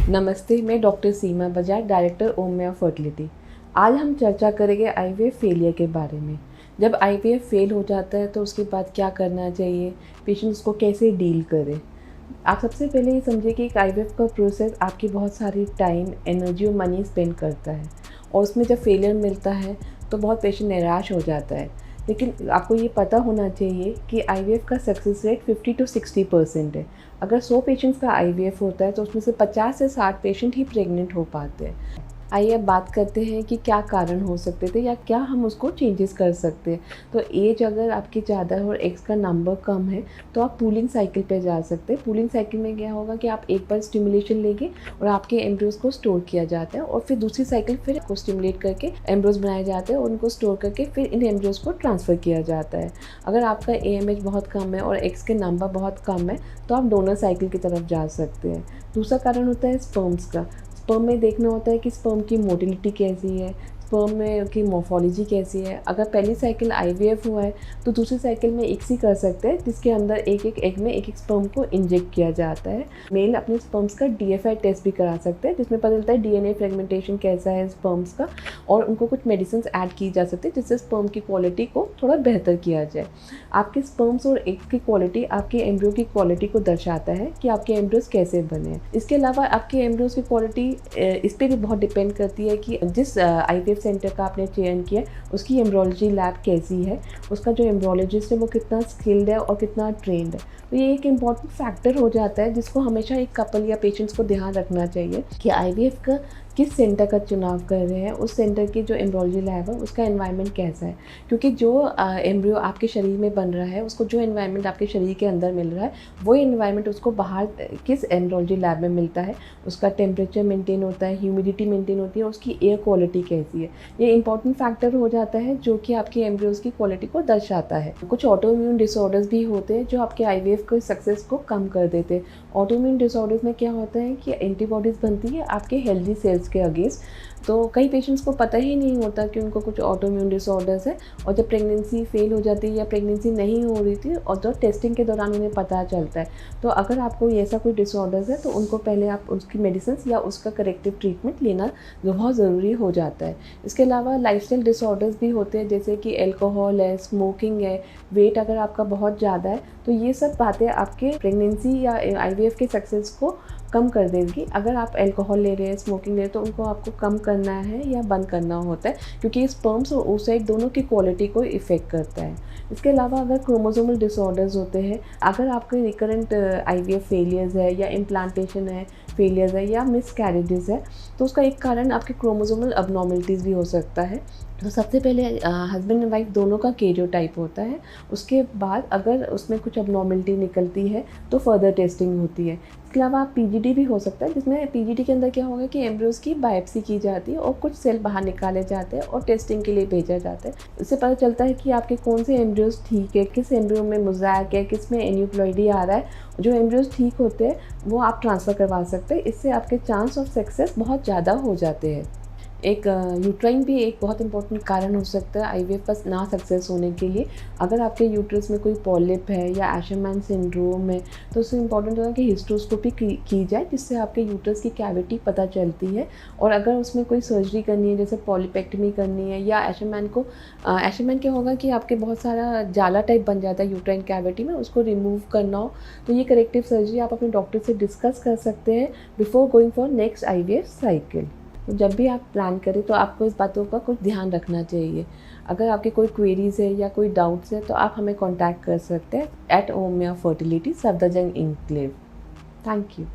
नमस्ते, मैं डॉक्टर सीमा Bajaj, director ओमिया fertility. आज हम चर्चा करेंगे आईवीएफ फेलियर के बारे में। जब आईवीएफ फेल हो जाता है तो उसके बाद क्या करना चाहिए, पेशेंट उसको कैसे डील करें। आप सबसे पहले ये समझिए कि एक आईवीएफ का प्रोसेस आपकी बहुत सारी टाइम, एनर्जी और मनी स्पेंड करता है और उसमें जब फेलियर मिलता है तो बहुत पेशेंट निराश हो जाता है। लेकिन आपको ये पता होना चाहिए कि आईवीएफ का सक्सेस रेट 50 to 60% है। अगर 100 पेशेंट्स का आईवीएफ होता है तो उसमें से 50 से 60 पेशेंट ही प्रेग्नेंट हो पाते हैं। आइए अब बात करते हैं कि क्या कारण हो सकते थे या क्या हम उसको चेंजेस कर सकते हैं। तो एज अगर आपकी ज़्यादा है और एक्स का नंबर कम है तो आप पूलिंग साइकिल पे जा सकते हैं। पूलिंग साइकिल में क्या होगा कि आप एक बार स्टिमुलेशन लेंगे और आपके एम्ब्रियोज को स्टोर किया जाता है और फिर दूसरी साइकिल फिर को स्टिमुलेट करके एम्ब्रियोज बनाए जाते हैं और उनको स्टोर करके फिर इन एम्ब्रियोज को ट्रांसफ़र किया जाता है। अगर आपका AMH बहुत कम है और एक्स के नंबर बहुत कम है तो आप डोनर साइकिल की तरफ जा सकते हैं। दूसरा कारण होता है स्पर्म्स का। स्पर्म में देखना होता है कि स्पर्म की मोटिलिटी कैसी है, स्पर्म में की मॉर्फोलॉजी कैसी है। अगर पहली साइकिल IVF हुआ है तो दूसरी साइकिल में एक्स ही कर सकते हैं, जिसके अंदर एक एक एग में एक स्पर्म को इंजेक्ट किया जाता है। मेल अपने स्पर्म्स का DFI टेस्ट भी करा सकते हैं, जिसमें पता चलता है DNA फ्रेगमेंटेशन कैसा है स्पर्म्स का, और उनको कुछ मेडिसिन ऐड की जा सकती है जिससे स्पर्म की क्वालिटी को थोड़ा बेहतर किया जाए। आपके स्पर्म्स और एग्स की क्वालिटी आपके एम्ब्रियो की क्वालिटी को दर्शाता है कि आपके एम्ब्रियोज कैसे बने हैं। इसके अलावा आपके एम्ब्रियोज की क्वालिटी इस पर भी बहुत डिपेंड करती है कि जिस IVF सेंटर का आपने चयन किया उसकी एम्ब्रियोलॉजी लैब कैसी है, उसका जो एम्ब्रियोलॉजिस्ट है वो कितना स्किल्ड है और कितना ट्रेंड है। तो ये एक इम्पॉर्टेंट फैक्टर हो जाता है जिसको हमेशा एक कपल या पेशेंट्स को ध्यान रखना चाहिए कि IVF का किस सेंटर का चुनाव कर रहे हैं, उस सेंटर की जो एम्ब्रियोलॉजी लैब है उसका एनवायरनमेंट कैसा है। क्योंकि जो एम्ब्रियो आपके शरीर में बन रहा है उसको जो एनवायरनमेंट आपके शरीर के अंदर मिल रहा है वो एनवायरनमेंट उसको बाहर किस एम्ब्रियोलॉजी लैब में मिलता है, उसका टेम्परेचर मेंटेन होता है, ह्यूमिडिटी मेंटेन होती है, उसकी एयर क्वालिटी कैसी है। ये इंपॉर्टेंट फैक्टर हो जाता है जो कि आपकी एम्ब्रियोज की क्वालिटी को दर्शाता है। कुछ ऑटोइम्यून डिसऑर्डर्स भी होते हैं जो आपके IVF के सक्सेस को कम कर देते हैं। ऑटोइम्यून डिसऑर्डर्स में क्या होता है कि एंटीबॉडीज़ बनती है आपके हेल्दी सेल्स के अगेंस्ट। तो कई पेशेंट्स को पता ही नहीं होता कि उनको कुछ ऑटोइम्यून डिसऑर्डर्स है, और जब प्रेगनेंसी फेल हो जाती है या प्रेगनेंसी नहीं हो रही थी और जो टेस्टिंग के दौरान उन्हें पता चलता है, तो अगर आपको ऐसा कोई डिसऑर्डर्स है तो उनको पहले आप उसकी मेडिसिन या उसका करेक्टिव ट्रीटमेंट लेना बहुत ज़रूरी हो जाता है। इसके अलावा लाइफस्टाइल डिसऑर्डर्स भी होते हैं, जैसे कि एल्कोहल है, स्मोकिंग है, वेट अगर आपका बहुत ज़्यादा है, तो ये सब बातें आपके प्रेगनेंसी या IVF के सक्सेस को कम कर देगी। अगर आप अल्कोहल ले रहे हैं, स्मोकिंग ले रहे हैं, तो उनको आपको कम करना है या बंद करना होता है, क्योंकि स्पर्म्स और oocyte दोनों की क्वालिटी को इफ़ेक्ट करता है। इसके अलावा अगर क्रोमोसोमल डिसऑर्डर्स होते हैं, अगर आपके रिकरेंट IVF फेलियर्स है या इम्प्लांटेशन है फेलियर्स है या मिसकैरेजेस है, तो उसका एक कारण आपके क्रोमोसोमल अबनॉर्मलिटीज़ भी हो सकता है। तो सबसे पहले हस्बैंड एंड वाइफ दोनों का कैरियोटाइप होता है। उसके बाद अगर उसमें कुछ अबनॉर्मलिटी निकलती है तो फर्दर टेस्टिंग होती है। इसके अलावा PGD भी हो सकता है, जिसमें PGD के अंदर क्या होगा कि एम्ब्रियोज की बायोप्सी की जाती है और कुछ सेल बाहर निकाले जाते हैं और टेस्टिंग के लिए भेजा जाता है। इससे पता चलता है कि आपके कौन से एम्ब्रियोज ठीक है, किस एम्ब्रियो में मोज़ेक है, किस में एन्यूप्लॉइडी आ रहा है। जो एम्ब्रियोज ठीक होते हैं वो आप ट्रांसफ़र करवा सकते हैं। इससे आपके चांस ऑफ सक्सेस बहुत ज़्यादा हो जाते हैं। एक यूट्राइन भी एक बहुत इंपॉर्टेंट कारण हो सकता है IVF का ना सक्सेस होने के लिए। अगर आपके यूट्रस में कोई पॉलिप है या एशरमैन सिंड्रोम है तो उससे इंपॉर्टेंट होगा कि हिस्ट्रोस्कोपी की जाए, जिससे आपके यूट्रस की कैविटी पता चलती है। और अगर उसमें कोई सर्जरी करनी है, जैसे पॉलिपेक्टमी करनी है या एशरमैन क्या होगा कि आपके बहुत सारा जाला टाइप बन जाता है यूट्राइन कैविटी में, उसको रिमूव करना हो, तो ये करेक्टिव सर्जरी आप अपने डॉक्टर से डिस्कस कर सकते हैं before going for next IVF cycle. तो जब भी आप प्लान करें तो आपको इस बातों का कुछ ध्यान रखना चाहिए। अगर आपकी कोई क्वेरीज़ है या कोई डाउट्स है तो आप हमें कांटेक्ट कर सकते हैं @ओमिया fertility, Safdarjung enclave. Thank you.